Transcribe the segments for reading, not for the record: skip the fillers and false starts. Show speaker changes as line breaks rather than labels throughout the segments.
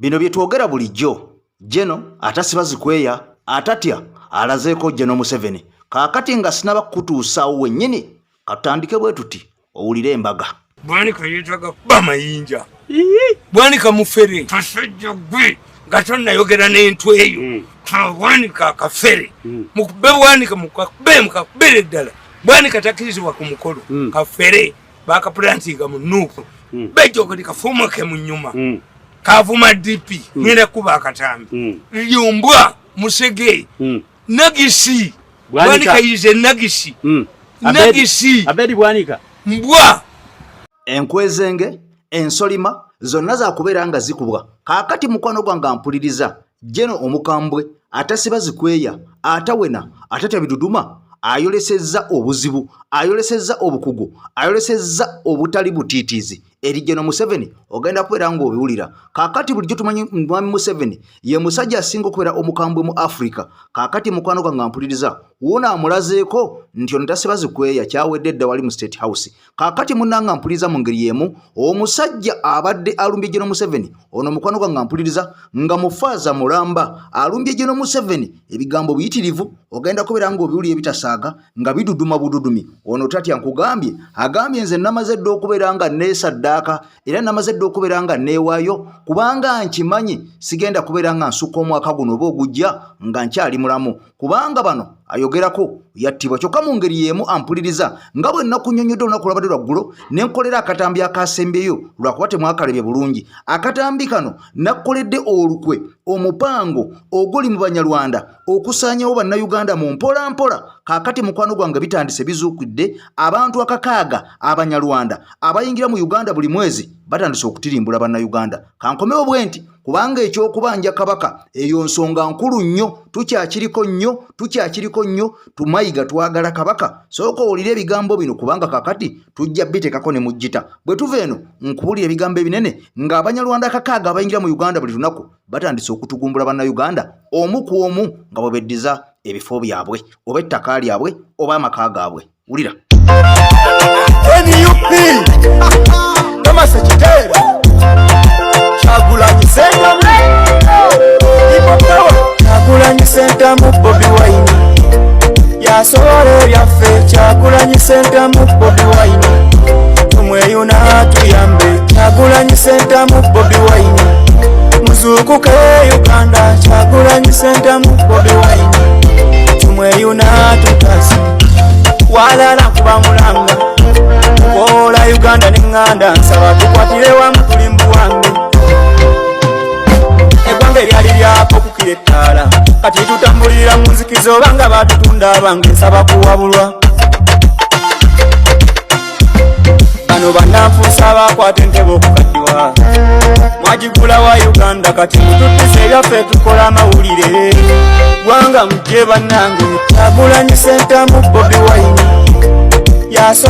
Bino bye twogera bulijjo. Jeno atasiba zikweya atatya alazeeko Jeno Museveni. Kaakati nga sinaba kutuusaawo wennyini katandike bwe tuti owulire embaga.
Bwanika yeetaga kuba mayinja. Bwanika mufere tasajja gwe nga tonnayogera n'entwe eyo. Bwanika akafere. Mukube bwanika mukakubere ddala. Bwanika takkirizibwa ku mukolo. Kafere baakapulantinga mu Nuupu. Bejjogeri kafuumuke mu nnyuma. Kavuma DP ngenda kuba akatambi. Lyombwa Musege. Nagisi. Bwanika yize nagisi. Nagisi.
Abedi Bwanika.
Mbwa.
Enkwezenge, ensolima, zonna za kubeera nga zikubwa. Kaakati mukwano gwange ampuliriza. Jeno omukambwe atasiba zikweya, atawena, atatya biduduma, ayolesezza obuzibu, ayolesezza obukugu, ayolesezza obutali butiitiizi. Eri Jeno Museveni ogenda kubeera ng'obiwulira. Kaakati bulijjo tumanyi Mwami Museveni ye musajja asinga okubeera omukambwe mu Africa. Kaakati mukwano gwange ampuliriza wona amulazeeko nti ono tasiba zikweya kyawedde dda wali mu State House. Kaakati munnanga ampuliriza mu ngeri y'emu omusajja abadde alumbye Jeno Museveni ono mukwano gwange ampuliriza nga mufaaza mulamba alumbye Jeno Museveni ebigambo biyitirivu ogenda kubeera ng'obiwulira ebitasaaga nga biduduma bududumi. Ono tatya nkugambye agambye nze namaze dda okubeera nga neesaddaaka era namaze dda okubeera nga neewaayo kubanga nkimanyi sigenda kubeera nga nsukka omwaka guno oba ogujja nga nkyali mulamu kubanga bano ayogerako yattibwa kyokka mu ngeri y'emu ampuliriza nga bwe nnakunnyonnyodde olunaku lwabadde lwaggulo ne nkolera akatambi akasembyeyo lwakuba temwakalebye bulungi. Akatambi kano nakkoledde olukwe omupango oguli mu Banyarwanda okusaanyawo Bannayuganda mu mpola mpola. Kaakati mukwano gwange bitandise bizuukidde abantu 600 Abanyarwanda abayingira mu Uganda buli mwezi batandise okutirimbula Bannayuganda. Kankomewo bwe nti kubanga ekyokubanja kabaka eyo nsonga nkulu nnyo tukyakiriko nnyo tumayiga twagala kabaka. Sooka owulire ebigambo bino kubanga kakati tujja bitekako ne mujjita. Bwe tuva eno nkubulira ebigambo ebinene nga Abanyarwanda 600 abayingira mu Uganda buli lunaku batandise okutugumbula Bannayuganda omu ku omu nga bwe beddiza ebifo byabwe oba ettaka lyabwe oba amaka gaabwe. Wulira.
Kyagulanyi Center mu Bobi Wine yasobola ebyaffe. Kyagulanyi Center mu Bobi Wine tumweyuna tuyambe. Kyagulanyi Center mu Bobi Wine muzuukuke Uganda. Kyagulanyi Center mu Bobi Wine tumweyuna tutasi walala kuba mulanga mukola Uganda n'enganda nsaba tukwatire wamu tulimbu wange eggwanga eryali lyako kukira ettaala kati tutambulira mu nzikiza obanga batutunda abange nsaba kuwabulwa. Bano bannanfuusa bakwata entebe okukaddiwa mwagigula wa Uganda kati mututtisa ebyaffe tukola amawulire gwanga mujje bannange. Kyagulanyi Center mu Bobi Wine yaso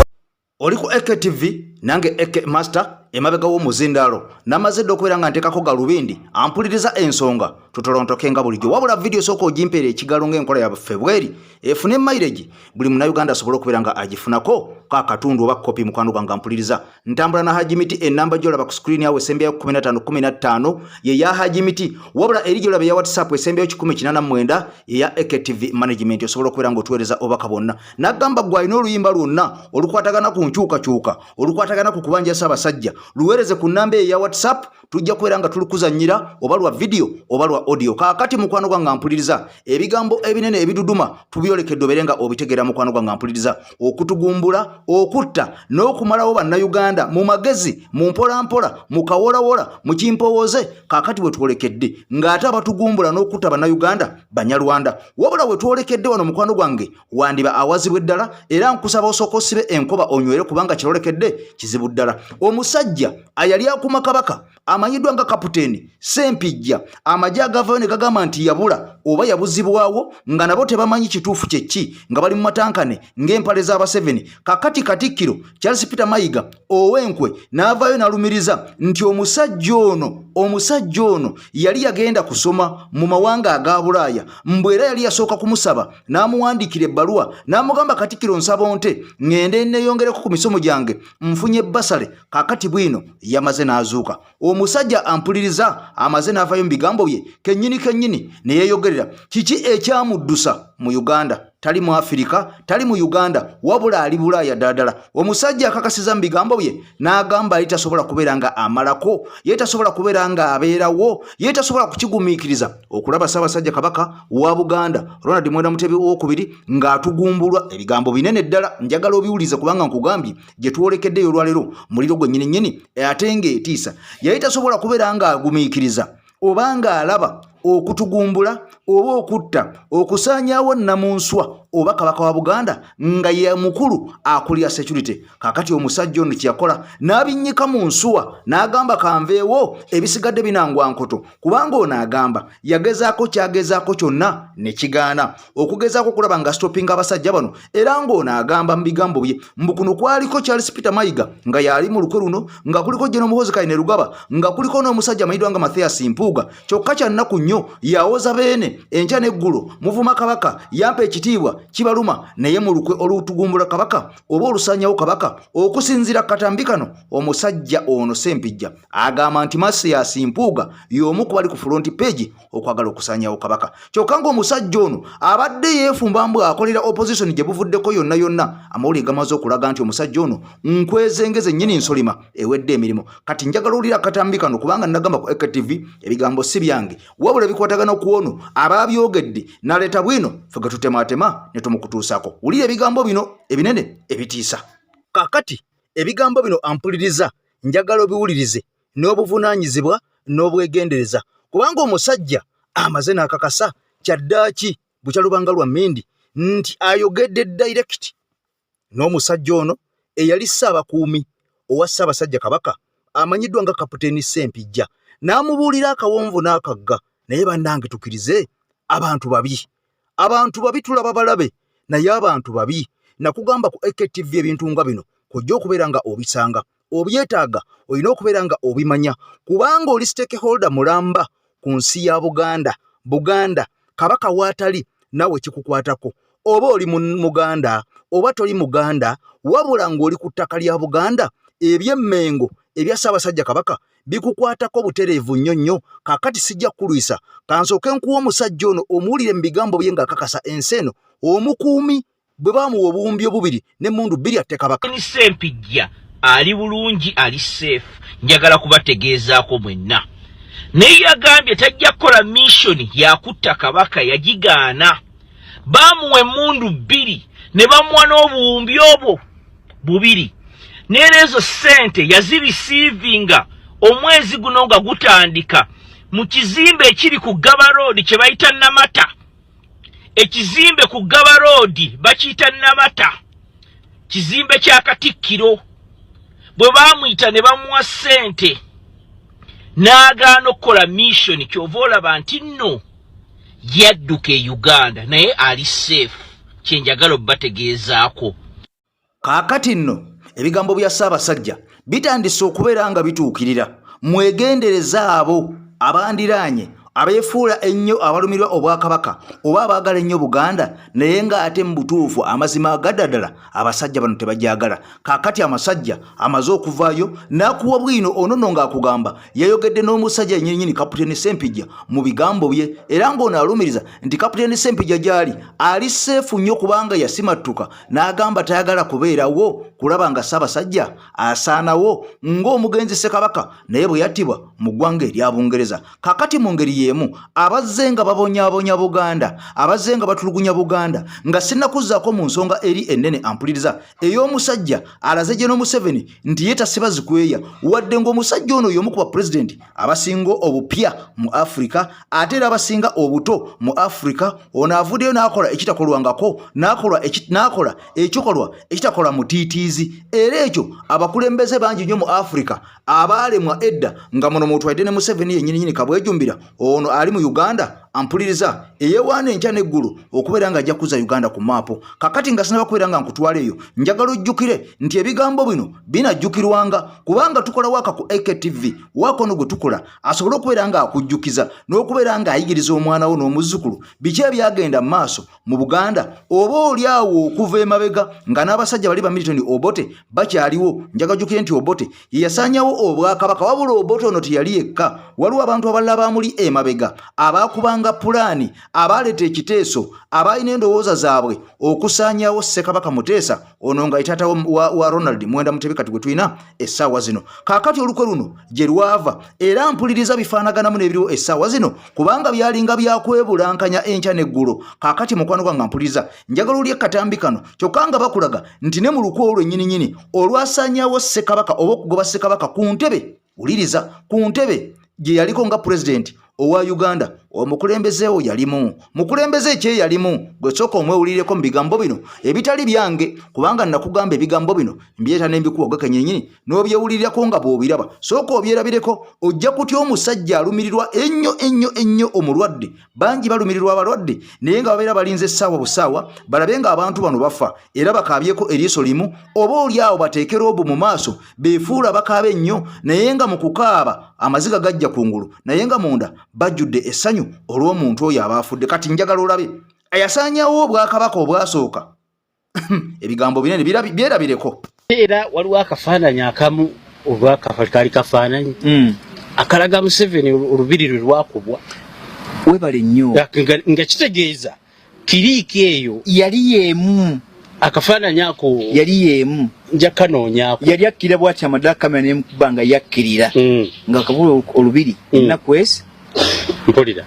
oli ku EKTV nange Eke Master emabega w'omuzindaalo namaze dda okubeera nga nteekako galubindi ampuliriza ensonga tutolontoke nga bulijjo wabula vidiyo sooka ogimpeera ekigalo ng'enkola ya February efune mileage buli Munnayuganda asobola okubeera nga agifunako kaakatundu oba kopi mukwano gwange ampuliriza. Ntambula na Hajimiti enamba gy'olaba ku screen yawe esembyayo 1515 ye ya Hajimiti wabula eri gy'olaba ya WhatsApp esembyayo 189 ye ya EKTV management osobola okubeera ng'otuweereza obaka bonna. Naggamba gwe alina oluyimba lwonna olukwatagana ku nkyukakyuka olukwatagana ku kubanja Ssaabasajja luweereze ku nnamba ya WhatsApp tujja kubeera nga tulukuzannyira oba lwa video oba lwa audio. Kaakati mukwano gwange ampuliriza ebigambo ebinene ebiduduma tubyolekedde obeere nga obitegeera mukwano gwange ampuliriza okutugumbula okutta n'okumalawo Bannayuganda mu magezi mu mpolampola mu kawolawola mu kimpowooze. Kaakati we twolekedde ng'ate abatugumbula n'okutta Bannayuganda Banyarwanda wabula we twolekedde wano mukwano gwange wandiba awazibwe ddala era nkusaba osooka osibe enkoba onywere kubanga kirolekedde kizibu ddala. Omusajja ayali akuma kabaka amanyiddwa nga Kapiteeni Ssempijja amagye agavayo ne gagamba nti yabula oba yabuzibwawo nga nabo tebamanyi kituufu kyeki nga bali mu matankane ng'empale z'Abaseveni. Kakati Katikkiro Charles Peter Mayiga ow'Enkwe n'avaayo n'alumiriza nti omusajja ono omusajja ono yali yagenda kusoma mu mawanga aga Bulaaya mbwera yali yasooka kumusaba n'amuwandiikira ebbaluwa n'amugamba Katikkiro nsaba nte ngende neeyongereko ku misomo gyange nfunye basale kakati bwino yamaze n'azuuka omusajja ampuliriza amaze n'avaayo mu bigambo bye kennyini ne yeeyogerera kiki ekyamuddusa mu Uganda tali mu Afrika tali mu Uganda wabula ali Bulaaya ddala omusajja akakasiza mu bigambo bye n'agamba alitasobola kubeera nga amalako yetasobola kubeera nga abeerawo yetasobola kukigumiikiriza okulaba Ssaabasajja Kabaka wa Buganda Ronald Mwenda Mutebi owookubiri ng'atugumbulwa ebigambo binene ddala njagala obiwulize kubanga nkugambye gye twolekeddeyo olwaleero muliro gwe nnyini ate ng'etiisa yayitasobola kubeera nga agumiikiriza obanga alaba okutugumbula oba okutta okusaanyaawo nnamunswa oba kabaka wa Buganda nga ye mukulu akulira security kakati omusajja ono kyakola n'abinnyika mu nsuwa n'agamba kanveewo ebisigadde binangwa nkoto kubanga ono agamba yagezaako kyagezaako kyonna ne kigaana okugezaako okulaba nga stoppinga abasajja bano era ng'ono agamba mu bigambo bye mbu kuno kwaliko Charles Peter Mayiga nga yali mu lukwe luno nga kuliko General Muhoozi Kainerugaba nga kuliko n'omusajja amanyiddwa nga Mathias Mpuuga kyokka kya nnaku nnyo yawoza beene enkya n'eggulo muvuma kabaka yampa ekitiibwa kibaluma naye mu lukwe olutugumbula kabaka oba olusaanyawo kabaka okusinziira katambi kano omusajja ono Ssempijja agamba nti Mathias Mpuuga y'omu ku bali ku front page okwagala okusaanyawo kabaka kyokka ng'omusajja ono abadde yeefumba mbu akolera opposition gye buvuddeko yonna amawulire gamaze okulaga nti omusajja ono nkwezengeze nnyini nsolima ewedde emirimu kati njagala owulira katambi kano kubanga nagamba ku EKTV ebigambo si byange wabula bikwatagana ku ono ababyogedde naleeta bwino ffe gatutemaatema ne tumukutuusako wulira ebigambo bino ebinene ebitiisa kakati ebigambo bino ampuliriza njagala obiwulirize n'obuvunaanyizibwa n'obwegendereza kubanga omusajja amaze n'akakasa kyaddaaki bukyalubanga lwa mmindi nti ayogedde direct n'omusajja ono eyali ssaabakuumi owa Ssaabasajja Kabaka amanyiddwa nga Kapiteeni Ssempijja n'amubuulira akawonvu n'akagga naye bannange tukirize abantu babi tulaba balabe naye abantu babi nakugamba ku EKTV ebintu nga bino kujja okubeera nga obisanga obyetaaga olina okubeera nga obimanya kubanga oli stakeholder mulamba ku nsi ya Buganda kabaka waatali nawe kikukwatako oba oli Muganda oba toli Muganda wabula ng'oli ku ttaka lya Buganda eby'emmengo ebya Ssaabasajja Kabaka bikukwatako butereevu nnyo kakati sijja kulwisa kansooke nkuwa omusajja ono omuwulire mu bigambo bye ng'akakasa ensi eno omukuumi bwe baamuwa obuwumbi obubiri n'emmundu bbiri atte Kabaka
Ssempijja ali bulungi ali safe njagala kubategeezaako mwenna naye yagambye tajja kukola mission yakutta Kabaka yagigaana baamuwa emmundu bbiri ne bamuwa n'obuwumbi obwo bubiri n'ezo ssente yazibisiivinga omwezi guno nga gutandika mu kizimbe ekiri ku Gaba Road kye bayita Namata ekizimbe ku Gaba Road bakiyita Namata kizimbe kya Katikkiro bwe baamuyita ne bamuwa ssente n'agaana okukola mission kyova olaba nti nno yadduka e Uganda naye ali safe kyenjagala obbategeezaako
kaakati nno ebigambo bya Ssaabasajja bitandise okubeera nga bituukirira mwegendereza abo abandiraanye abeefuula ennyo abalumirwa obwakabaka oba abaagala ennyo Buganda naye ng'ate mu butuufu amazima agaddala abasajja bano tebajagala kaakati amasajja amaze okuvaayo n'akuwa bwino ono nno ng'akugamba yayogedde n'omusajja yennyini Kapiteeni Ssempijja mu bigambo bye era ng'ono alumiriza nti Kapiteeni Ssempijja gy'ali ali seefu nnyo kubanga yasimattuka n'agamba tayagala kubeerawo kulaba nga Ssaabasajja asaanawo ng'omugenzi Ssekabaka naye bwe yattibwa mu ggwanga erya Bungereza kaakati mu ngeri yemu abazze nga babonyaabonya Buganda abazze nga batulugunya Buganda nga sinnakuzaako mu nsonga eri ennene ampuliriza ey'omusajja alaze General Museveni nti ye tasiba zikweya wadde ng'omusajja ono y'omu ku bapulezidenti abasinga obupya mu Afrika ate era abasinga obuto mu Afrika ono avuddeyo n'akola ekitakolwangako n'akola ekikolwa ekitakola mu tiitiizi era ekyo abakulembeze bangi nnyo mu Afrika abaalemwa edda nga muno mutwadde ne Museveni yennyini kabwejumbira ono ali mu Uganda ampuliriza eyewaana enkya n'eggulu okubeera nga ajja kuza Uganda ku maapo. Kakati nga sinaba kubeera nga nkutwala eyo, njagala ojjukire nti ebigambo bino binajjukirwanga kubanga tukola waka ku AKTV wako no gwe tukola asobole okubeera nga akujjukiza n'okubeera nga ayigiriza omwana wo n'omuzzukulu biki ebyagenda maaso mu Buganda oba oli awo okuva emabega nga n'abasajja bali ba Milton Obote bakyaliwo. Njagajjukire nti Obote ye yasaanyawo obwakabaka wabula Obote ono teyali yekka, waliwo abantu abalala baamuli emabega abaakubanga pulaani abaaleeta ekiteeso abaalina endowooza zaabwe okusaanyawo Ssekabaka Muteesa ono nga itaata wa Ronald Mwenda Mutebi kati gwe tulina essaawa zino. Kaakati olukwe luno gye lwava era mpuliriza bifaanaganamu n'ebiriwo essaawa zino kubanga byalinga byakwebulankanya enkya n'eggulu. Kaakati mukwano gwange mpuliriza njagala oli akatambi kano kyokka nga bakulaga nti ne mu lukwe olwo ennyininyini olwasaanyawo Ssekabaka oba okugoba Ssekabaka ku ntebe, wuliriza, ku ntebe gye yaliko nga pulezidenti owa Uganda omukulembezeewo yalimu, mukulembeze ekye yalimu. Gwe sooka omwewulirireko mu bigambo bino ebitali byange kubanga nakugamba ebigambo bino mbyeta n'embikuwa kennyini n'obyewulirirako nga bw'obiraba. Sooka obyerabireko ojja kutya omusajja alumirirwa ennyo omulwadde. Bangi balumirirwa abalwadde naye nga babeera balinze essaawa busaawa balabe nga abantu bano bafa era bakaabyeko eriiso limu oba oli awo bateekera obu mu maaso beefuula bakaaba ennyo naye nga mu kukaaba amaziga gajja kungulu naye nga munda bajjudde essanyu olw'omuntu oyo abaafudde. Kati njagala olabe ayasaanyawo obwakabaka obwasooka ebigambo binene byerabireko.
Era waliwo akafaananyi akamu olwakali kafaananyi akalaga Museveni olubiri lwe lwakubwa
webale nnyo
nga kitegeeza kiriiki eyo
yali yeemu,
akafaananyi ako
yali yeemu,
nja kanoonyaako
yali akkira bw'ati amadala kamera n'emukuba nga yakkirira nga kabula olubiri ennaku esi
mpulira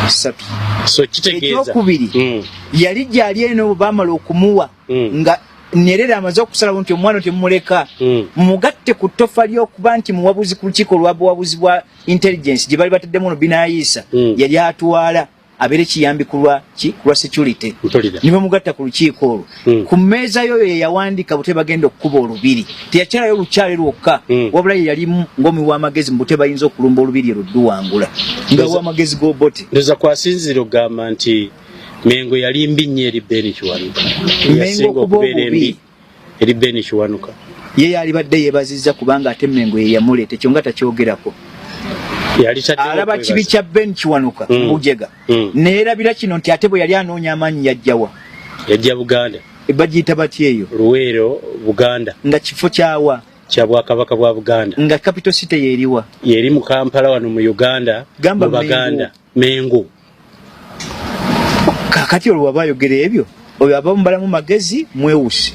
ssatu.
So kitegeeza
ekyokubiri yali gyali eno baamala okumuwa nga Nyerere amaze okusalawo nti omwana temumuleka mugatte ku ttofa ly'okuba nti muwabuzi ku lukiiko lwabuwabuzi bwa intelligence gye bali bataddemu no Binaisa yali atwala abeere kiyambi kulwa security niwe mugatta ku lukiiko olwo ku mmeeza yo yeyawandika Butebe bagenda okukuba olubiri teyakyalayo lukyale lwokka wabula ye yali ngomi w'amagezi mu Butebe ayinza okulumba olubiri oludduwangula nga w'amagezi g'Obote
ndoza kwasinzira ogamba nti Mengo yali mbi nnyo eri Ben Kiwanuka.
Mengo okuba obubi
eri Ben Kiwanuka
ye yali badde yeebazizza kubanga ate Mengo ye yamuleeta ekyo nga takyogerako. Alaba kibi kya Ben Kiwanuka Bujega neerabira kino nti ate bwe yali anoonya amaanyi yajjawa
yajja Buganda
bagiyita bati eyo
Luweero Buganda
nga kifo kyawa
kya Bwakabaka bwa Buganda
nga capital city yeriwa
yeri mu Kampala wano mu Uganda
gamba
Baganda Mengo.
Kakati olwo wabayogera ebyo oyo abamubalamu magezi mwewusi.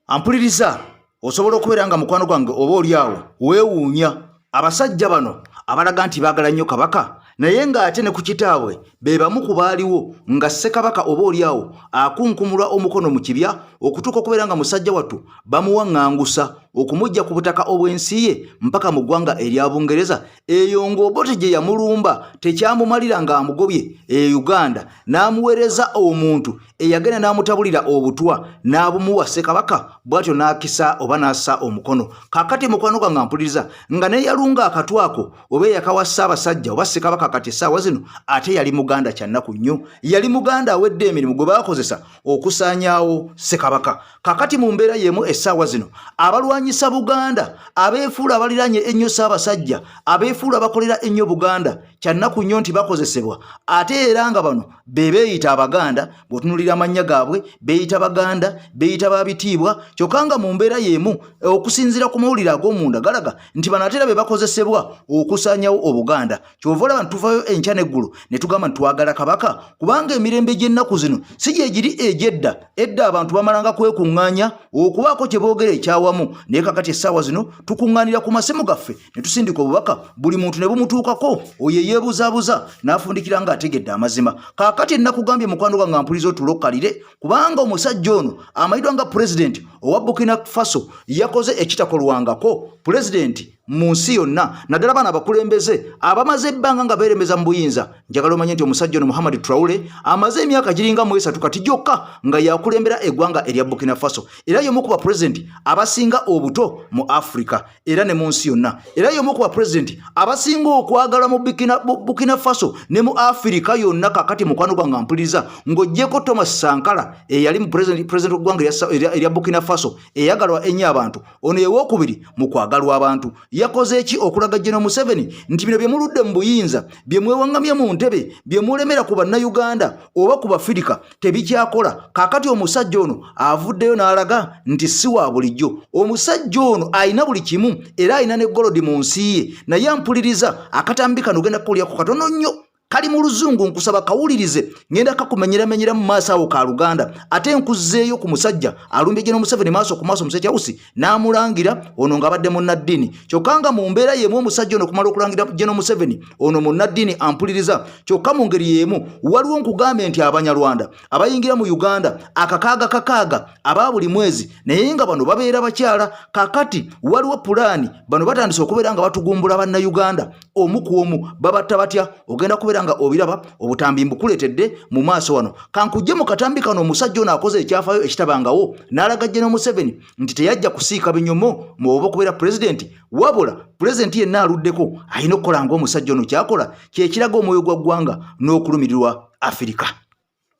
Ampuliriza osobola okubeera nga mukwano gwange oba oli awo weewuunya abasajja bano abalaga nti baagala nnyo kabaka naye ng'ate ne ku kitaabwe be bamu ku baaliwo nga Ssekabaka oba oli awo akunkumulwa omukono mu kibya okutuuka okubeera nga musajja wattu bamuwaŋŋangusa okumujja ku butaka obw'ensi ye mpaka mu ggwanga erya Bungereza. Eyo ng'Obote gye yamulumba tekyamumalira ng'amugobye Uganda n'amuweereza omuntu eyagenda n'amutabulira obutwa n'abumuwa Ssekabaka bw'atyo n'akisa oba n'assa omukono. Kaakati mukwano gwange mpuliriza nga ne yalunga akatwako oba eyakawa Ssaabasajja oba Ssekabaka kati essaawa zino ate yali Muganda kyannaku nnyo, yali Muganda awedde emirimu gwe baakozesa okusaanyaawo Ssekabaka. Kaakati mu mbeera y'emu essaawa zino abalwanyisa Buganda abeefuula abaliranye ennyo Ssaabasajja abeefuula bakolera ennyo Buganda kyannaku nnyo nti bakozesebwa ate era nga bano be beeyita Abaganda bw'otunulira amannya gaabwe beeyita Baganda beeyita Baabitiibwa kyokka nga mu mbeera y'emu okusinziira ku mawulire ag'omunda galaga nti bano ate era be bakozesebwa okusaanyawo Obuganda. Kyova olaba ntuvayo enkya n'eggulu ne tugamba nti twagala kabaka kubanga emirembe gy'ennaku zino si gye giri egy'edda. Edda abantu bamalanga kwekuŋŋaanya okubaako kye boogera ekyawamu naye kakati essaawa zino tukuŋŋaanira ku masemo gaffe ne tusindika obubaka buli muntu ne bumutuukako oyo yeebuzaabuza n'afundikira ng'ategedde amazima. Kaakati nakugambye mukwano gwange mpuliriza otulokkalire kubanga omusajja ono amayidwa nga pulezidenti owa Burkina Faso yakoze ekitakolwangako. Pulezidenti mu nsi yonna naddala abaana abakulembeze abamaze ebbanga nga beeremeza mu buyinza. Njagala omanye nti omusajja ono Muhammad Traore amaze emyaka giringa mu 3 kati gyokka nga yakulembera eggwanga erya Burkina Faso, era y'omu ku bapulezidenti abasinga obuto mu Afrika era ne mu nsi yonna, era y'omu ku bapulezidenti abasinga okwagala mu Burkina Faso ne mu Afrika yonna. Kakati mukwano gwange mpuliriza ng'oggyeko Thomas Sankara eyali mu president w'eggwanga erya Burkina Faso eyagalwa ennyo abantu, ono ye wookubiri mu kwagalwa abantu. Yakoze eki okulaga General Museveni nti bino bye muludde mu buyinza, bye mwewaŋŋamye mu ntebe, bye mulemera ku bannayuganda oba ku bafirika tebikyakola. Kaakati omusajja ono avuddeyo n'alaga nti si wa bulijjo. Omusajja ono ayina buli kimu era ayina ne golodi mu nsi ye, naye ampuliriza akatambi kano genda kukolyako katono nnyo. Kali mu luzungu nkusaba kawulirize ngenda kakumenyera mu maaso awo ka Luganda, ate nkuzzeeyo ku musajja alumbye General Museveni maaso ku maaso Musajja House n'amulangira ono ng'abadde munnaddiini. Kyokka nga mu mbeera y'emu omusajja ono kumala okulangira General Museveni ono munnaddiini ampuliriza, kyokka mu ngeri y'emu waliwo nkugambe nti Abanyarwanda abayingira mu Uganda akakaaga aba buli mwezi, naye nga bano babeera bakyala. Kakati waliwo pulaani bano batandise okubeera nga batugumbula bannayuganda omu ku omu. Babatta batya? Ogenda kubeera nga obiraba obutambi mbukuletedde mu maaso wano. Kankujje mu katambi kano omusajja ono akoze ekyafayo ekitabangawo n'alaga General Museveni nti teyajja kusiika binyomo mu oba okubeera pulezidenti, wabula pulezidenti yenna aluddeko alina okukola ng'omusajja ono kyakola kyekiraga omwoyo gwa ggwanga n'okulumirirwa Afirika.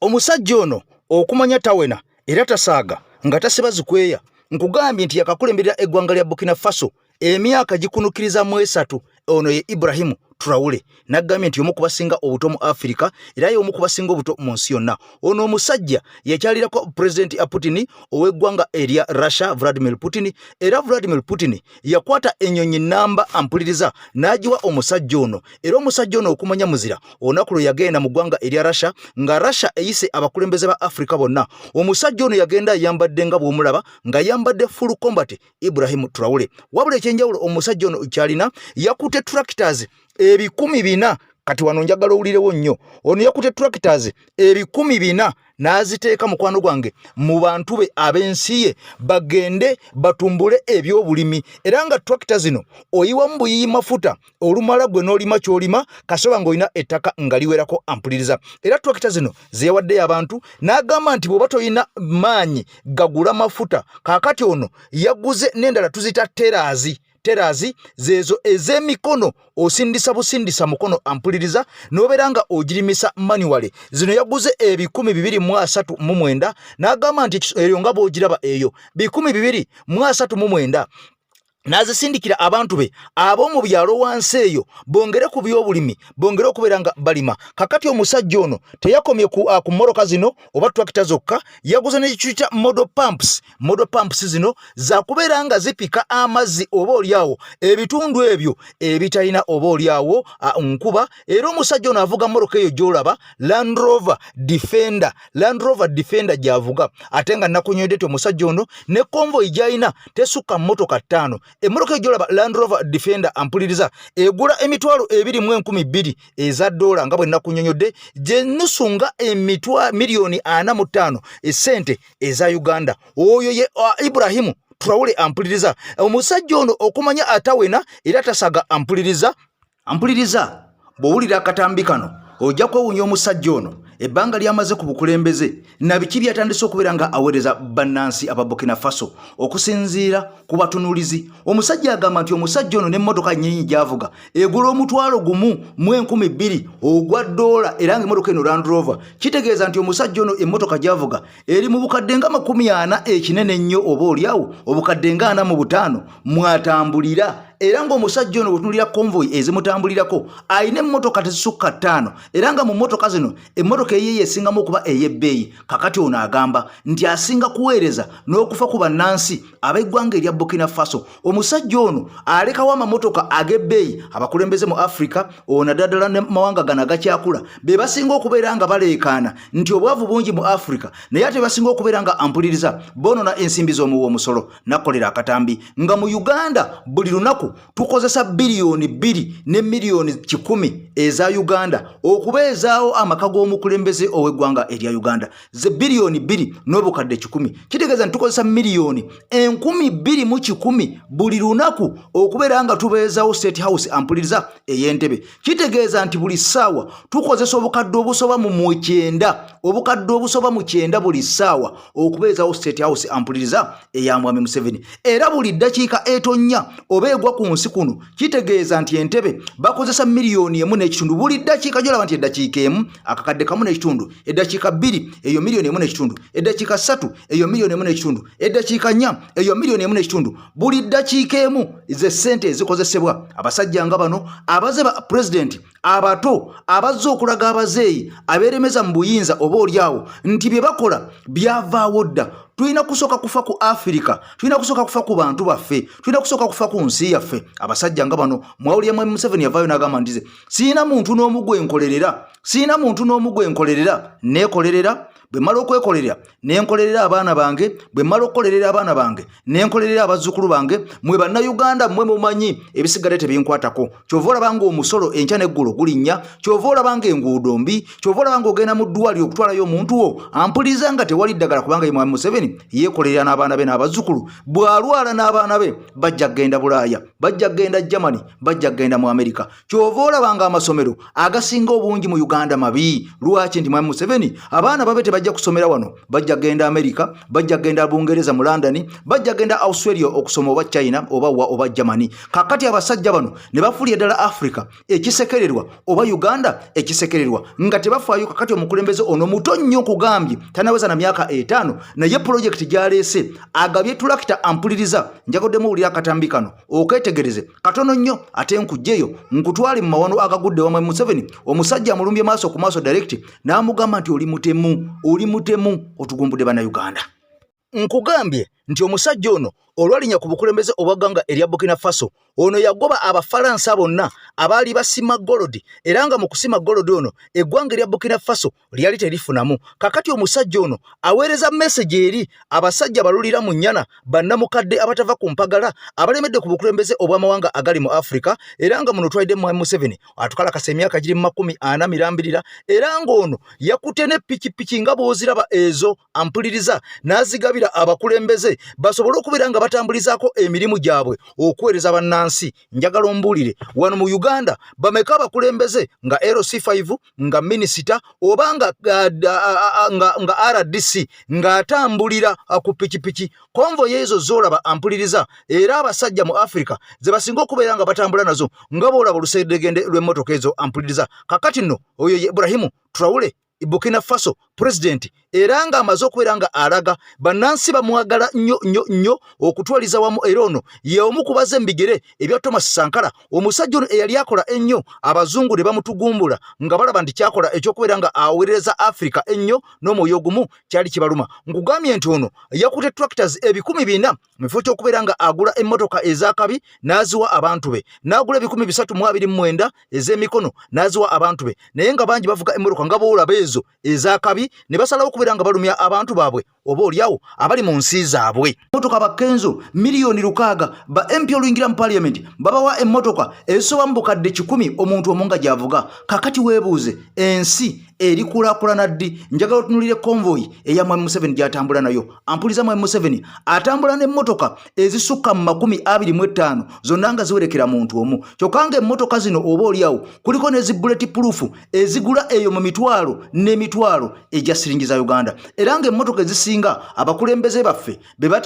Omusajja ono okumanya tawena era tasaaga nga tasiba zikweya, nkugambye nti yakakulemberera eggwanga lya Burkina Faso emyaka gikunukiriza mu 3. Ono ye Ibrahim Traore naggambye nti omu kubasinga obuto mu Afrika era y'omu kubasinga obuto mu nsi yonna. Ono omusajja yakyalirako President Putin ow'eggwanga erya Russia Vladimir Putin, era Vladimir Putin yakwata ennyonyi namba ampuliriza n'agiwa omusajja ono, era omusajja ono okumanya muzira olunaku lwe yagenda mu ggwanga erya Russia nga Russia eyise abakulembeze ba Afrika bonna. Omusajja ono yagenda ayambadde nga bw'omulaba nga yambadde full combat Ibrahim Traore. Wabula ekyenjawulo omusajja ono kyalina yakutte tractors 400. Kati wano njagala owulirewo nnyo, ono yakutte tractors 400 n'aziteeka mukwano gwange mu bantu be ab'ensi ye bagende batumbule ebyobulimi, era nga tractors zino oyiwamu buyiyi mafuta olumala gwe n'olima ky'olima kasoba ng'olina ettaka nga liwerako ampuliriza. Era tractors zino zeewaddeyo abantu n'agamba nti bw'oba toyina maanyi gagula mafuta. Kaakati ono yaguze n'endala tuzita terazi zezo ez'emikono osindisa busindisa mukono ampuliriza n'obeera nga ogirimisa manuwale. Zino yaguze 239 n'agamba nti eyo nga bw'ogiraba eyo 239 n'azisindikira abantu be ab'omu byalo wansi eyo bongere ku byobulimi, bongere okubeera nga balima. Kakati omusajja ono teyakomye ku mmotoka zino oba tractor zokka, yaguze n'ekiyita model pumps zino zakubeera nga zipika amazzi oba oliawo ebitundu ebyo ebitalina oba oliawo nkuba. Era omusajja ono avuga mmotoka eyo gy'olaba Land Rover Defender gy'avuga, ate nga nakunyonde ti omusajja ono ne convoy gy'alina tesukka mmotoka 5. Emmotoka gy'olaba Land Rover Defender ampuliriza egula emitwalo 22,000 eza dola nga bwe nakunyonyodde, gye nusu nga miliyoni 45 esente eza Uganda. Oyo ye Ibrahim Traore ampuliriza. Omusajja ono okumanya atawena era tasaga ampuliriza. Bw'owulira akatambi kano ojja kwewuunya omusajja ono ebbanga lyamaze ku bukulembeze na biki byatandise okubeera nga aweereza bannansi aba Burkina Faso okusinziira ku batunuulizi. Omusajja agamba nti omusajja ono n'emmotoka nnyingi gy'avuga egula omutwalo gumu mu 2,000 ogwa dola, era ng'emmotoka eno Land Rover. Kitegeeza nti omusajja ono emmotoka gy'avuga eri mu bukadde nga 40 ekinene nnyo oba oliawo obukadde nga 45 mwatambulira. Era ng'omusajja ono bwetunulira convoy ezimutambulirako ayina emmotoka tezisukka 5, era nga mu mmotoka zino emmotoka eyiye esingamu okuba ey'ebbeeyi. Kakati ono agamba nti asinga kuweereza n'okufa ku bannansi ab'eggwanga erya Burkina Faso. Omusajja ono alekawo amamotoka ag'ebbeeyi abakulembeze mu Afrika ono ddala ne mawanga gano agakyakula be basinga okubeera nga baleekaana nti obwavu bungi mu Afrika, naye ate basinga okubeera nga ampuliriza bonona ensimbi z'omuwa omusolo. Nakolera akatambi nga mu Uganda buli lunaku tukozesa biliyoni 2 ne miliyoni 10 eza Uganda okubeezaawo amaka g'omukulembeze ow'eggwanga erya Uganda. Ze biliyoni 2 n'obukadde 10 kitegeeza tukozesa miliyoni 2,110 buli lunaku okubeera nga tubeezaawo State House ampuliriza ey'Entebbe. Kitegeeza nti buli ssaawa tukozesa obukadde obusoba mu 9 buli ssaawa okubeezaawo State House ampuliriza eya Mwami Museveni. Era buli ddakiika etonnya oba egwa ku nsi kuno kitegeeza nti Entebbe bakozesa miliyoni 1.5 buli ddakiika. Gyolaba nti eddakiika emu akakadde 1.5, eddakiika 2 eyo miliyoni 1.5, eddakiika 3 eyo miliyoni 1.5, eddakiika 4 eyo miliyoni 1.5. Buli ddakiika emu ze ssente ezikozesebwa abasajja nga bano abaze ba president abato abazze okulaga abazeeyi abeeremeza mu buyinza oba olyawo nti bye bakola byavaawo dda. Tulina kusooka kufa ku Afrika, tulina kusooka kufa ku bantu baffe, tulina kusooka kufa ku nsi yaffe. Abasajja nga bano mwawulira Mwami Museveni yavaayo n'agamba nti siina muntu n'omu gwe nkolerera, neekolerera. Bwe mmala okwekolerera nenkolerera abaana bange, bwe mmala okukolerera abaana bange nenkolerera abazzukulu bange. Mwe bannayuganda mmwe mumanyi ebisigadde tebinkwatako. Kyova olabanga omusolo enkya n'eggulo gulinnya, kyova olabanga enguudo mbi, kyova olabanga ogenda mu ddwaliro okutwalayo omuntu wo ampuliriza nga tewali ddagala kubanga ye Mwami Museveni yeekolerera n'abaana be n'abazzukulu. Bw'alwala n'abaana be bajja kgenda Bulaaya, bajja kgenda Germany, bajja kgenda mu Amerika. Kyova olabanga amasomero agasinga obungi mu Uganda mabi. Lwaki? Nti Mwami Museveni abaana babe bajja kusomera wano, bajja genda Amerika, bajja genda Bungereza mu London, bajja genda Australia okusoma oba China oba Germany. Kakati abasajja bano ne bafulya ddala Africa ekisekererwa oba Uganda ekisekererwa nga tebafaayo. Kakati omukulembeze ono muto nnyo kugambye tanaweza na myaka 5 naye project gyaleese agabye tulakita ampuliriza. Njagodde muwulira akatambi kano oketegereze katono nnyo ate nkujjeyo nkutwale mu mawano agagudde wa Mwami Museveni. Omusajja amulumbye maaso ku maaso direct n'amugamba nti oli mutemu otugumbudde bana Uganda. Nkugambye nti omusajja ono olwalinya ku bukulembeze obwaggwanga erya Burkina Faso ono yagoba Abafalansa bonna abaali basima gold, era nga mu kusima gold ono eggwanga erya Burkina Faso lyali terifunamu. Kakati omusajja ono aweereza message eri abasajja balulira mu nnyana bannamukadde abatava ku mpagala abalemedde ku bukulembeze obw'amawanga agali mu Afrika, era nga muno twalidde Mwami Museveni atukalakasa emyaka giri mu 40 mirambirira, era ng'ono yakute ne pikipiki nga bw'oziraba ezo ampuliriza n'azigabira abakulembeze basobole okubeera nga batambulizaako emirimu gyabwe okuweereza bannansi. Njagala ombuulire wano mu Uganda bameka abakulembeze nga LC5 nga minisita oba nga RDC ng'atambulira ku pikipiki. Konvoyi ezo zolaba ampuliriza, era abasajja mu Afrika ze basinga okubeera nga batambula nazo nga boolaba oluseedegende lw'emmotoka ezo ampuliriza. Kakati nno oyo ye Ibrahim Traore Burkina Faso president, era nga amaze okubeera nga alaga bannansi bamwagala nnyo okutwaliza wamu. Era ono ye omu ku bazze mbigere ebya Thomas Sankara, omusajja ono eyali akola ennyo abazungu ne bamutugumbula nga balaba nti kyakola ekyokubeera nga aweereza Africa ennyo n'omwoyo ogumu kyali kibaluma. Nkugambye nti ono yakute tractors 400 mu kifo ky'okubeera nga agula emmotoka ez'akabi n'aziwa abantu be, n'agula 329 ez'emikono n'aziwa abantu be, naye nga bangi bavuga emmotoka nga boolaba ezo ez'akabi ne basalawo okubeera nga balumya abantu baabwe oba olyawo abali mu nsi zaabwe. Emmotoka bakenzo miliyoni 600 ba MP oluyingira mu parliament babawa emmotoka ezisoba mu bukadde 10 omuntu omunga gyavuga. Kakati weebuuze ensi erikulaakulana ddi? Njagala otunulire konvoyi eya Mwami Museveni gy'atambula nayo. Ampuliza Mwami Museveni atambula n'emmotoka ezisukka mu 25 zonna nga ziwerekera muntu omu. Kyokka nga emmotoka zino oba olyawo kuliko n'ezi bulletproof ezigula eyo mu mitwalo n'emitwalo ejja siringi za Uganda, era nga emmotoka ezisinga abakulembeze baffe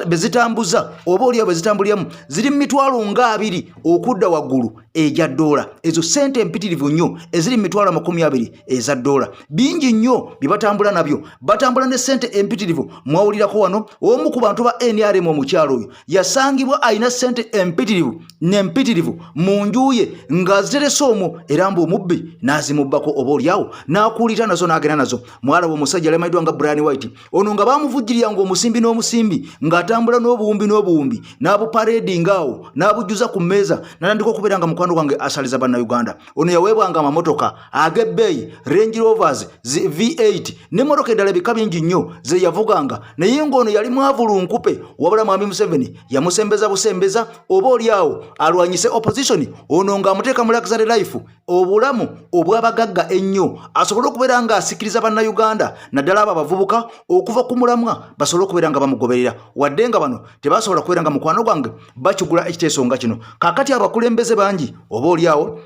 bezitambuza oba olyawo bezitambuliramu ziri mu mitwalo nga 2 okudda waggulu ejja dola. Ezo sente empitirivu nnyo eziri mu mitwalo 20 eza dola. Bingi nnyo bibatambula nabyo, batambula ne sente empitirivu. Mwawulirako wano omu ku bantu ba NRM omukyalo oyo yasangibwa ayina sente empitirivu mu njuye ng'aziterese omwo, era mbu omubbi n'azimubbako oba olyawo n'akuulira nazo n'agenda nazo. Mwalaba omusajja alemayiddwa nga Brian White ono nga bamuvujjirira ng'omusimbi n'omusimbi ng'atambula n'obuwumbi n'abupareedi ng'awo n'abujjuza ku mmeeza n'atandika okubeera nga mukwano mukwano gwange asaliza bannayuganda. Ono yaweebwanga amamotoka ag'ebbeeyi, Range Rovers V8 n'emmotoka eddala bika bingi nnyo ze yavuganga, naye ng'ono yali mwavulunkupe, wabula Mwami Museveni yamusembeza busembeza oba oliawo alwanyise opposition, ono ng'amuteeka mu luxury life, obulamu obw'abagagga ennyo, asobole okubeera ng'asikiriza bannayuganda naddala abo abavubuka okuva ku mulamwa basobole okubeera nga bamugoberera, wadde nga bano tebasobola kubeera nga mukwano gwange bakigula ekiteeso nga kino. Kaakati abakulembeze bangi oba oliawo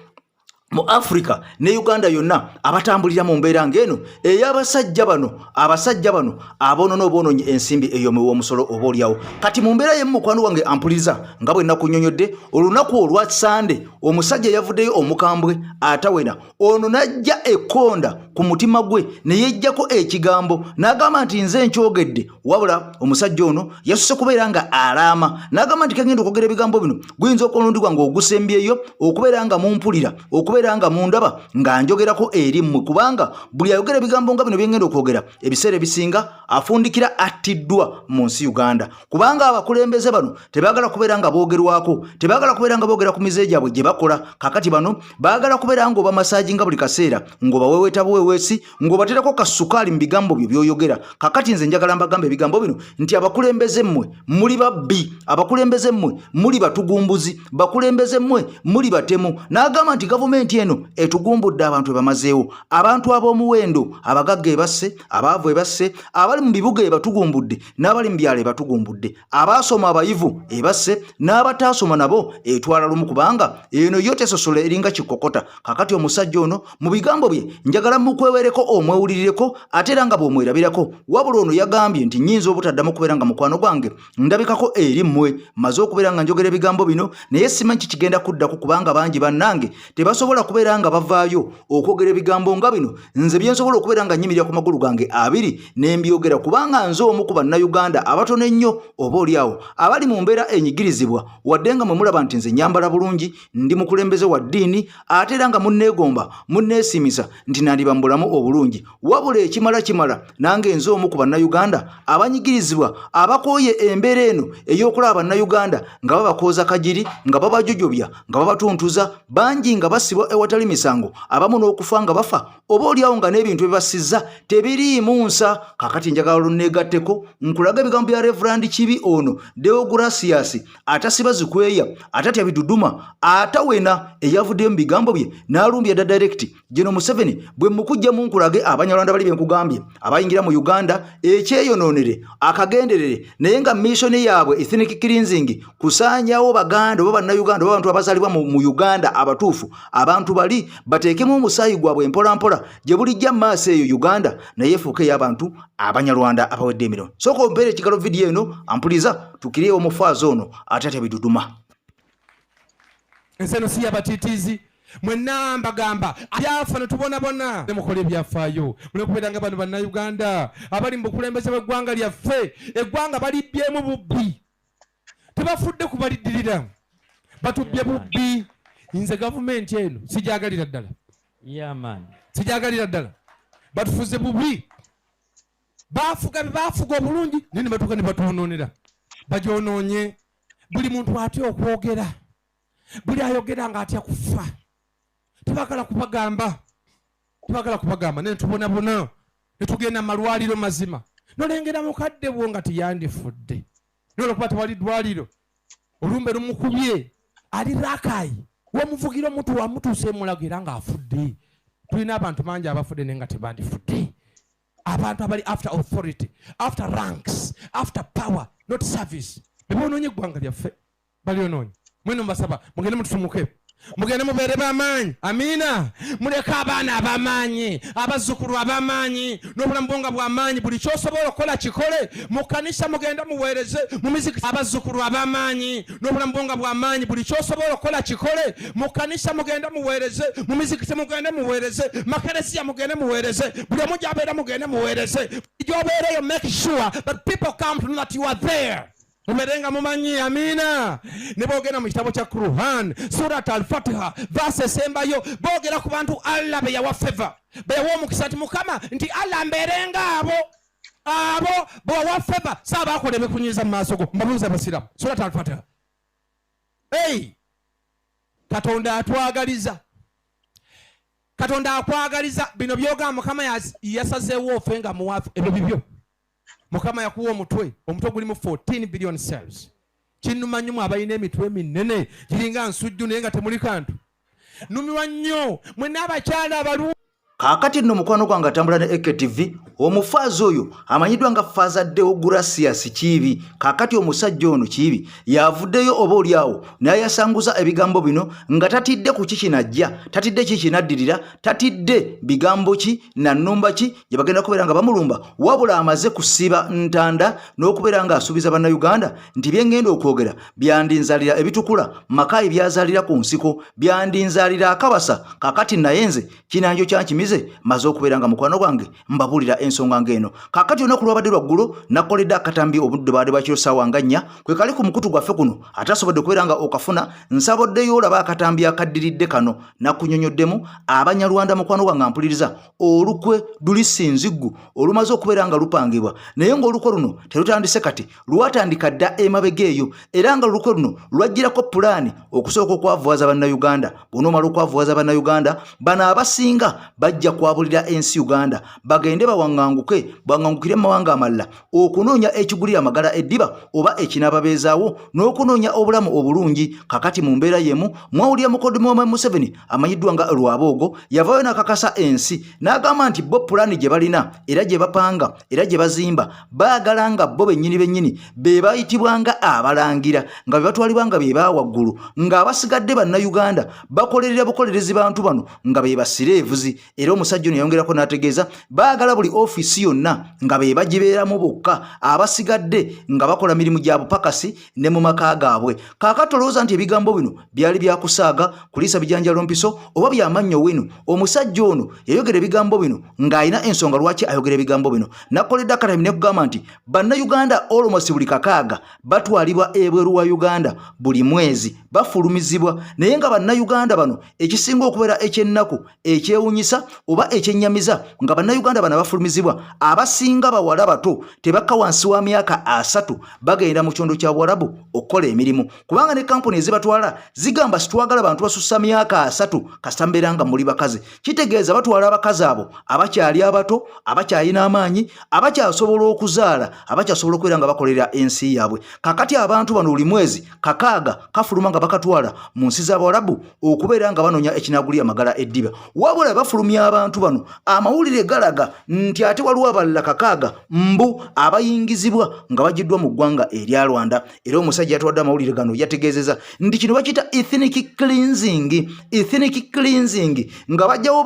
mu Africa ne Uganda yonna abatambulira mu mbeera ng'eno ey'abasajja bano abonono obononyi ensimbi ey'omuw'omusolo oba oliawo. Kati mu mbeera y'emu mukwano wange ampuliriza nga bwe nakunnyonnyodde olunaku olwa Sande omusajja yavuddeyo omukambwe atawena, ono n'ajja ekkonda ku mutima gwe ne yejjako ekigambo n'agamba nti nze nkyogedde, wabula omusajja ono yasuse kubeera nga alaama n'agamba nti kagenda okwogera ebigambo bino guyinza okulonda gwange ogusembyeyo okubeera nga mumpulira, okubeera nga mundaba nga njogerako eri mmwe, kubanga buli ayogera ebigambo nga bino byengenda okwogera ebiseera ebisinga afundikira attiddwa mu nsi Uganda, kubanga abakulembeze bano tebaagala kubeera nga boogerwako, tebaagala kubeera nga boogera ku mize gyabwe gye bakola. Kakati bano baagala kubeera ng'oba masaaji nga buli kaseera, ng'obaweweeta buweweesi, ng'obateerako kasukaali mu bigambo byo by'oyogera. Kakati nze njagala mbagamba ebigambo bino nti abakulembeze mmwe muli babbi, abakulembeze mmwe muli batugumbuzi, bakulembeze mmwe muli batemu. N'agamba nti gavumenti eno etugumbudde abantu ebamazeewo, abantu ab'omuwendo, abagagga ebasse, abaavu ebasse, abali mu bibuga ebatugumbudde n'abali mu byalo ebatugumbudde, abaasoma abayivu ebasse n'abataasoma nabo etwala lumu, kubanga eno yo tesosola eringa kikokota. Kakati omusajja ono mu bigambo bye njagala mukwewereko omwewulirireko ate era nga bw'omwerabirako, wabula ono yagambye nti nnyinza obutaddamu kubeera nga mukwano gwange ndabikako eri mmwe maze okubeera nga njogera ebigambo bino, naye simanyi kikigenda kuddako kubanga bangi bannange tebasobola kubeera nga bavaayo okwogera ebigambo nga bino nze byensobola okubeera nga nyimirira ku magulu gange abiri nembyogera, kubanga nze omu ku bannayuganda abatono ennyo oba oliawo abali mu mbeera enyigirizibwa, wadde nga mwe mulaba nti nze nyambala bulungi, ndi mukulembeze wa ddiini, ate era nga munneegomba munneesimisa nti nandiba mu bulamu obulungi, wabula ekimala nange nze omu ku bannayuganda abanyigirizibwa abakooye embeera eno ey'okulaba bannayuganda nga babakooza kajiri, nga babajujubya, nga babatuntuza, bangi nga basibwa ewatali misango, abamu n'okufa nga bafa, oba oliawo nga n'ebintu ebibasizza tebiriimu nsa. Kakati njagala lunneegatteko nkulaga ebigambo bya Reverand Kibi ono Deogratias atasiba zikweya, atatya biduduma, atawena eyavuddeyo mu bigambo bye n'alumbya dda direct General Museveni bwe mukujjamu nkulage Abanyarwanda bali byenkugambye abayingira mu Uganda ekyeyonoonere akagenderere, naye nga mission yaabwe ethnic cleansing, kusaanyawo Baganda oba bannayuganda oba abantu abazaalibwa mu Uganda abatuufu, abantu bali bateekemu omusaayi gwabwe mpolampola gye bulijja maaso eyo Uganda naye efuuke y'abantu Abanyarwanda abawedde emirimu. Sooka ompeere ekigalo vidiyo eno ampuliza tukiriyo omufaaza ono atatya biduduma.
Enseno si yabatiitiizi mwenna mbagamba byafa netubonabona mukole ebyafaayo mulekubeera nga bano bannayuganda abali mu bukulembeze bw'eggwanga lyaffe. Eggwanga balibbyemu bubbi, tebafudde kubaliddirira, batubbye bubbi. Nze gavumenti eno sijagalira ddala, sijagalira ddala, batufuze bubi. Baafuga obulungi naye ne batuuka ne batwonoonera, bagyonoonye. Buli muntu atya okwogera, buli ayogera nga atya kufa. Tebagala kubagamba naye tubonabona ne tugenda mu malwaliro mazima, nolengera mukadde bwo nga tiyandifudde, nolwokuba tewali ddwaliro, olumbe lumukubye ali Rakai, wamuvugira omuntu wamutuusa emulago era ng'afudde. Tulina abantu bangi abafudde naye nga tebandifudde, abantu abali after authority, after ranks, after power, not service. Bebonoonye eggwanga lyaffe, balyonoonye. Mweno mbasaba mugende mututumuke, mugende mubeere b'amaanyi. Amiina. Muleke abaana ab'amaanyi, abazzukulu ab'amaanyi, n'obulamu bwonga bw'amaanyi. Buli ky'osobola okukola kikole. Mu kanisa mugende muweereze, mu mizikiti abazzukulu ab'amaanyi, n'obulamu bwonga bw'amaanyi. Buli ky'osobola okukola kikole. Mu kanisa mugende muweereze, mu mizikiti mugende muweereze, makeresiya mugende muweereze, buli omu gy'abeera mugende muweereze. Gy'obeereyo make sure that people come to know that you are there. Mumerenga mumanyi. Amiina. Ne boogera mu kitabo kya Quran Surat Al-Fatiha verse esembayo, boogera ku bantu Allah be yawa favor, be yawa omukisa nti Mukama nti Allah mbeerenga abo bwawa favor saabakola ebikunyiza mu maaso go. Mbabuuza abasiramu Surat Al-Fatiha. Katonda atwagaliza. Katonda akwagaliza bino byogamba Mukama yasazeewo ofenga muwafu ebyo bibyo. Mukama yakuwa omutwe gulimu 14 billion cells. Kinuma nnyo abayina emitwe minene giringa nsujju naye nga temuli kantu. Numirwa nnyo mwenna abakyala abalungi.
Kaakati nno mukwano gwange atambula ne EKTV omufaazi oyo amanyiddwa nga Faaza Deo Gracias Kiibi. Kaakati omusajja ono Kiibi yavuddeyo oba oliawo naye yasanguza ebigambo bino nga tatidde ku kikinajja, tatidde kikinaddirira, tatidde bigambo ki na nnumba ki gye bagenda kubeera nga bamulumba, wabula amaze kusiba ntanda n'okubeera nga asuubiza bannayuganda nti byengenda okwogera byandinzalira ebitukula makayi byazalira ku nsiko byandinzalira akabasa. Kaakati naye nze kinanjo kyankimize maze okubeera nga mukwano gwange mbabulira ensonga ng'eno. Kaakati olunaku lwabadde lwaggulo nakoledde akatambi obudde baade bwakiro ssaawa nga 4 kwe kali ku mukutu gwaffe kuno atasobodde okubeera nga okafuna nsaboddeyo olaba akatambi akaddiridde kano nakunyonyoddemu Abanyarwanda mukwano gwange ampuliriza olukwe lulisinziggu olumaze okubeera nga lupangibwa naye ng'olukwe luno terutandise kati lwatandika dda emabega eyo era nga olukwe luno lwajjirako pulaani okusooka okwavuwaza bannayuganda. Bw'onoomala okwavuwaza bannayuganda bano abasinga bajja kwabulira ensi Uganda bagende bawangangukire mu mawanga amalala okunoonya ekigulira amagala eddiba oba ekinababeezaawo n'okunoonya obulamu obulungi. Kakati mu mbeera yemu mwawulira mukoddomi wa Museveni amanyiddwa nga Lwaboogo yavaayo n'akakasa ensi n'agamba nti bo pulaani gye balina era gye bapanga era gye bazimba baagala nga bo bennyini be bayitibwanga abalangira nga be batwalibwa nga be baawaggulu ng'abasigadde bannayuganda bakolerera bukolerezi bantu bano nga be basireevuzi. Era omusajja ono yayongerako n'ategeeza baagala buli ofiisi yonna nga be bagibeeramu bokka abasigadde nga bakola mirimu gya bupakasi ne mu maka gaabwe. Kaakati olowooza nti ebigambo bino byali byakusaaga kuliisa bijanjalo mpiso oba byamannyo wenu? Omusajja ono yayogera ebigambo bino ng'alina ensonga lwaki ayogera ebigambo bino. Nakoledde akatami ne kugamba nti bannayuganda almost buli kakaaga batwalibwa ebweru wa Uganda buli mwezi bafulumizibwa naye nga bannayuganda bano ekisinga okubeera ekyennaku ekyewunyisa oba ekyennyamiza nga bannayuganda bano bafulumizibwa abasinga bawala bato tebakka wansi wa myaka 3 bagenda mu kyondo kya Bwarabu okukola emirimu kubanga ne kampuni ezibatwala zigamba situwagala bantu basussa myaka 3 kasita mbeera nga muli bakazi. Kitegeeza batwala abakazi abo abakyali abato abakyalina amaanyi abakyasobola okuzaala abakyasobola okubeera nga bakolera ensi yaabwe. Kakati abantu bano buli mwezi kakaaga kafuluma nga bakatwala mu nsi z'Abawarabu okubeera nga banoonya ekinagulira amagala eddiba. Wabula bafulumya abantu bano amawulire galaga nti ate waliwo abalala kakaaga mbu abayingizibwa nga bagiddwa mu ggwanga erya Rwanda. Era omusajja yatuwadde amawulire gano yategeezeza nti kino bakiyita ethnic cleansing nga bajjawo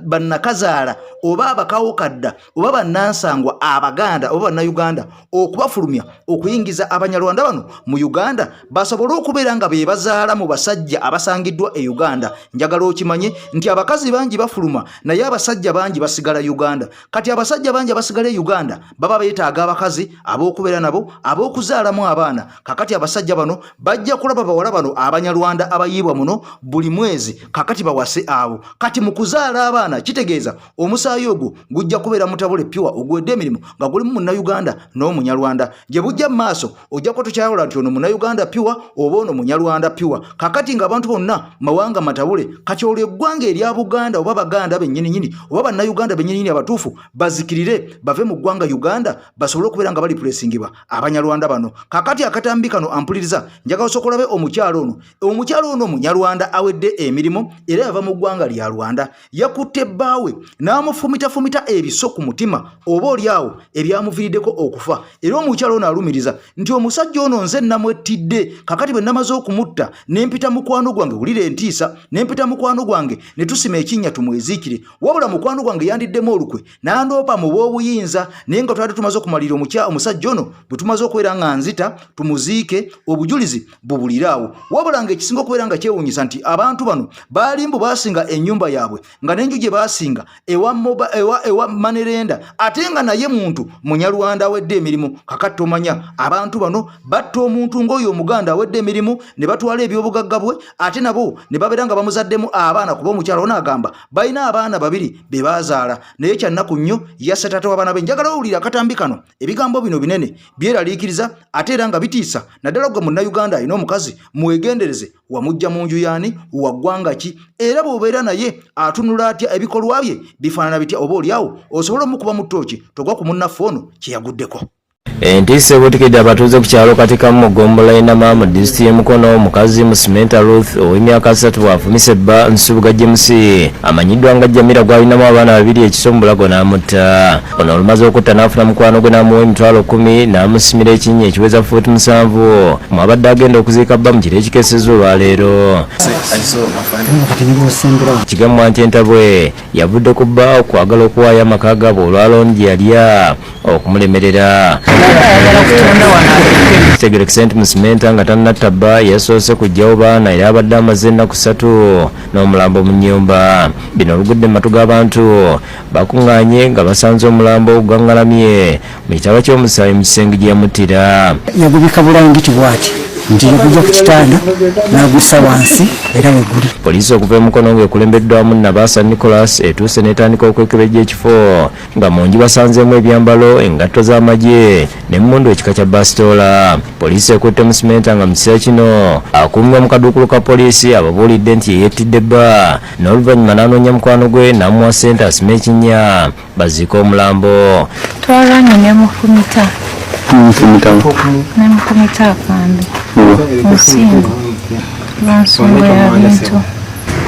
bannakazaala oba abakawokadda oba bannansangwa abaganda oba bannayuganda okubafulumya okuyingiza Abanyarwanda bano mu Uganda basobole okubeera nga be bazaala mu basajja abasangiddwa e Uganda. Njagala okimanye nti abakazi bangi bafuluma naye abasajja bangi basigala Uganda. Kati abasajja bangi abasigala e Uganda baba beetaaga abakazi ab'okubeera nabo ab'okuzaalamu abaana. Kakati abasajja bano bajja kulaba bawala bano Abanyarwanda abayiibwa muno buli mwezi kakati bawase abo. Kati mu kuzaala abaana kitegeeza omusaayi ogwo gujja kubeera mutabule pyuwa ogwedde emirimu nga gulimu Munnayuganda n'Omunyarwanda. Gye bujja mu maaso ojjako tokyawula nti ono Munnayuganda pyuwa oba ono Munyarwanda pyuwa. Kakati ng'abantu bonna mawanga matabule kati olwo eggwanga erya Buganda oba Baganda bennyininyini oba Bannayuganda bennyininyini abatuufu bazikirire bave mu ggwanga Uganda basobole okubeera nga bali pulesingibwa Abanyarwanda bano. Kakati akatambi kano ampuliriza njagala osokolabe omukyalo ono Munyarwanda awedde emirimu era yava mu ggwanga lya Rwanda yakutte bbaawe n'amufumita ebiso ku mutima oba oliawo ebyamuviiriddeko okufa. Era omukyalo ono alumiriza nti omusajja ono nze namwettidde kakati bwe namaze okumutta nempita mukwano gwange wulira entiisa nempita mukwano gwange ne tusima ekinnya tumweziikire wabula mukwano gwange yandiddemu olukwe n'andoopa mu bw'obuyinza naye nga twali tumaze okumalira omusajja ono bwe tumaze okubeera nga nzita tumuziike obujulizi bubuliraawo. Wabula nga ekisinga okubeera nga kyewuunyisa nti abantu bano baali mbu baasinga ennyumba yaabwe nga n'enju gye baasinga ewa Manerenda ate nga naye muntu Munyarwanda awedde emirimu. Kakati tomanya abantu bano batta omuntu ng'oyo Omuganda awedde emirimu ne batwala ebyobugagga bwe ate nabo ne babeera nga bamuzaddemu abaana kuba omukyalo ono agamba balina balina abaana babiri be bazaala naye kyannaku nnyo yasse taata w'abaana be. Njagala owulira akatambi kano ebigambo bino binene byeraliikiriza ate era nga bitiisa naddala gwe munnayuganda alina omukazi mwegendereze wamujja mu nju yaani wa ggwanga ki era bw'obeera naye atunula atya ebikolwa bye bifaanana bitya oba oliawo osobola omukuba mu ttooki togwa ku munnaffe ono kye yaguddeko.
Entiisa ebuutikidde abatuuze ku kyalo Katikamu mu Gombola Enama mu disitulikiti y'e Mukono omukazi Musimenta Ruth ow'emyaka 3 bw'afumise bba Nsubuga James amanyiddwa nga Jamira gw'alinamu abaana babiri ekiso mu Bulago n'amutta. Ono olumaze okutta n'afuna mukwano gwe n'amuwa emitwalo 10 n'amusimira ekinnya ekiweza fuuti 7 mwabadde agenda okuziika bba mu kiro ekikeesezza olwaleero. Kigambwa nti entabwe yavudde ku bba okwagala okuwaayo amaka gaabwe olwalooni gye yalya okumulemerera. Kitegerekese nti Musimenta nga tannatta bba yasoose kuggyawo baana era abadde amaze ennaku 3 n'omulambo mu nnyumba. Bino olugudde mu matu g'abantu bakuŋŋaanye nga basanze omulambo oguganggalamye mu kitaba ky'omusaayi mu kisenge gye yamuttira.
Yagubika bulangiti bw'ati nti yagujja ku kitanda n'agussa wansi era weguli.
Poliisi okuva e Mukono ng'ekulembeddwamu Nabaasa Nicholas etuuse n'etandika okwekebejja ekifo nga mu nju basanzeemu ebyambalo engatto z'amagye n'emmundu ekika kya basitoola. Poliisi ekutte Musimenta nga mu kiseera kino akuumibwa mu kaduukulu ka poliisi ababuulidde nti yeyettidde bba n'oluvannyuma n'anoonya mukwano gwe n'amuwa ssente asime ekinnya baziika omulambo.
Twalwanye ne mukumita akambi musingo lwansonga ya bintu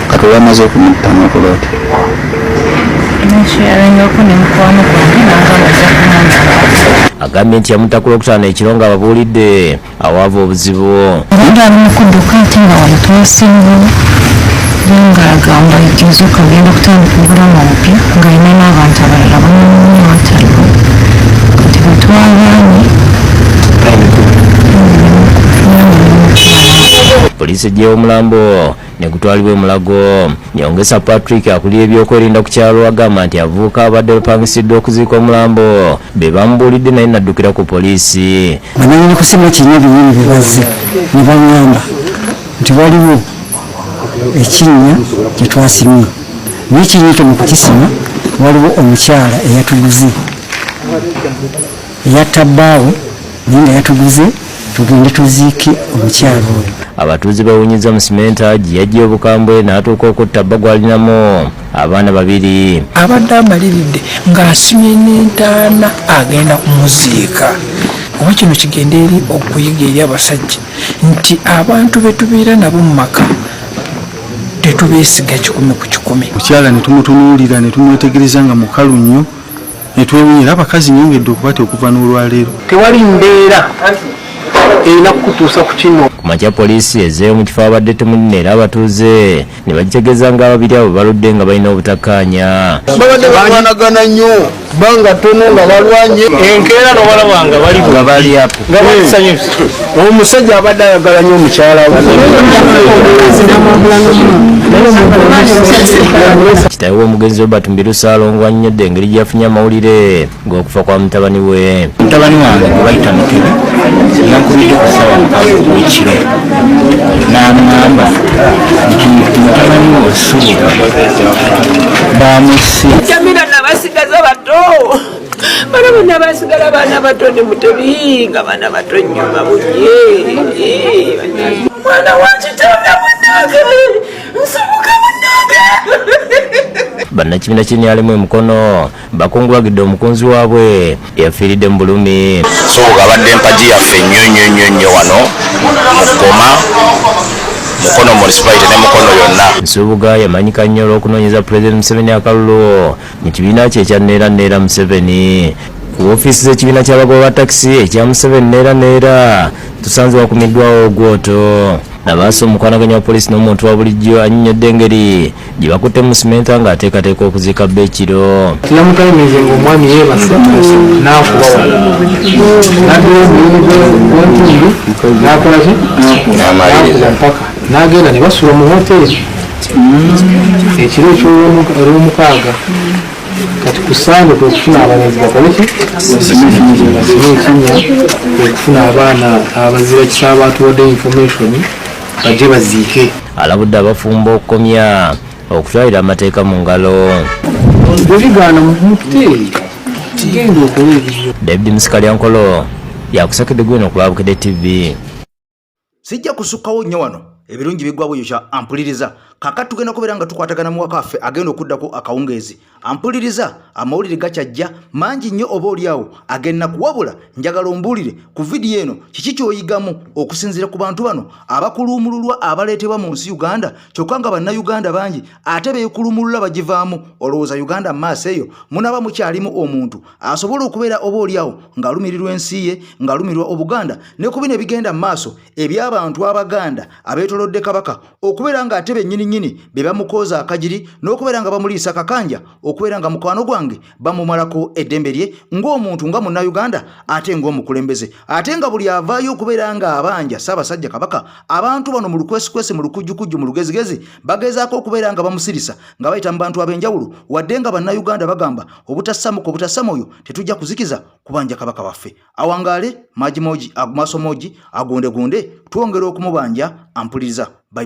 kati olwamaze okumutamu okulota
neshayalengaoko ne mukwano gwange nangamaze kumanya.
Agambye nti yamutta ku Lwokutaano ekiro nga ababuulidde awaava obuzibu.
Abadde ali mu kudduka ate nga wano twasingamu naye ng'agamba ezo kagenda kutandika obulamu obupya ng'alina n'abantu abalala bamumunye wataliwo kati batwalanye.
Poliisi eggyewo omulambo ne gutwalibwa e Mulago. Nyongesa Patrick akulira ebyokwerinda ku kyalo agamba nti avubuka abadde bapangisiddwa okuziika omulambo be bamubuulidde naye naddukira ku poliisi.
Banyini kusima ekinnya binini bye bazze ne bangamba nti waliwo ekinnya kye twasimye naye ekinnya ekyo mu kukisima waliwo omukyala eyatuguze eyatta bbaawe naye nga yatuguze tugende tuziike omukyala oyo.
Abatuuze bawunyiza Musimenta gye yaggya obukambwe n'atuuka okutta bba gw'alinamu abaana babiri.
Abadde amaliridde ng'asimye n'entaana agenda kumuziika. Oba kino kigenda eri okuyiga eri abasajja nti abantu be tubeera nabo mu maka tetubeesiga 10 ku 10.
mukyala ne tumutunuulira ne tumwetegereza nga mukalu nnyo ne twewunyira abakazi nyongedde okukwata okuva n'olwaleero.
Tewali mbeera erina kukutuusa ku kino.
Ku makya poliisi ezzeeyo mu kifo abadde temunene era abatuuze ne bagitegeeza nga ababiri abo baludde nga balina obutakkaanya.
Babadde balwanagana nnyo banga tono nga balwanye
Enkeera n'obalaba nga bali
nga bali apo
nga basanyusa.
omusajja abadde ayagala nnyo omukyala we.
Kitaawe w'omugenzi Robert Mbiru Ssaalongo annyodde engeri gye yafunye amawulire ng'okufa kwa mutabani we.
Mutabani wange gwe bayita Mukebe yankubidde ku ssaawa 6 ekiro n'aŋŋamba nti mutabani we Osuuga bamusse.
Jamira nabasigaza bato bana bonna basigala baana bato ne Mutebi nga baana bato nnyo babunye mwana wa kitange munnange nsoboka munnange.
Bannakibiina ky'Ennyalemu e Mukono bakungulagidde omukunzi waabwe eyafiiridde mu bulumi.
Nsubuga abadde mpagi yaffe nnyo wano mu Goma Mukono municipality ne Mukono yonna.
Nsubuga yamanyika nnyo olw'okunoonyeza Pulezidenti Museveni akalulu mu kibiina kye ekya Neera Museveni. Ku ofiisi z'ekibiina ky'abagoba ba takisi ekya Museveni Neera tusanze wakumiddwawo ogwoto. Nabaasa omukwanaganya wa poliisi n'omuntu wa bulijjo annyonnyodde engeri gye bakutte Musimenta ng'ateekateeka okuziika bba ekiro.
Tinamutamize ng'omwami yeebase n'akuba wano n'addira omulimu gw'entundu n'akola ki n'akuba mpaka n'agenda ne basula mu hoteeri ekiro eky'olwomukaaga. Kati ku Sande kwe kufuna abalenzi bakole ki basime ekinnya kwe kufuna abaana abazira kisa abatuwadde information bajje baziike.
Alabudde abafumbo okukomya okutwalira amateeka mu ngalo. David Musikalyankolo yakusakedde gwino ku Lwabukedde TV.
Sijja kusukkawo nnyo wano ebirungi bigwa buyuka ampuliriza kakati tugenda kubeera nga tukwatagana mu wakaffe agenda okuddako akawungeezi ampuliriza amawulire gakyajja mangi nnyo oba oliawo agenda kuwabula njagala ombuulire ku vidiyo eno kiki kyoyigamu okusinziira ku bantu bano abakulumululwa abaleetebwa mu nsi Uganda kyokka nga bannayuganda bangi ate beekulumulula bagivaamu olowooza Uganda mu maaso eyo munaba mukyalimu omuntu asobola okubeera oba oliawo ng'alumirirwa ensi ye ng'alumirirwa Obuganda ne ku bino ebigenda mu maaso eby'abantu Abaganda abeetolodde Kabaka okubeera nga ate bennyini be bamukooza akagiri n'okubeera nga bamuliisa kakanja okubeera nga mukwano gwange bamumalako eddembe lye ng'omuntu nga munnayuganda ate ng'omukulembeze ate nga buli avaayo okubeera nga abanja Ssaabasajja Kabaka abantu bano mu lukwesikwesi mu lukujjukujju mu lugezigezi bagezaako okubeera nga bamusirisa nga bayita mu bantu ab'enjawulo wadde nga bannayuganda bagamba obutassamuka obutassamu oyo tetujja kuzikiza kubanja Kabaka waffe awangaale Magimoji Masomoji agondegonde twongera okumubanja ampuliriza. Bye bye.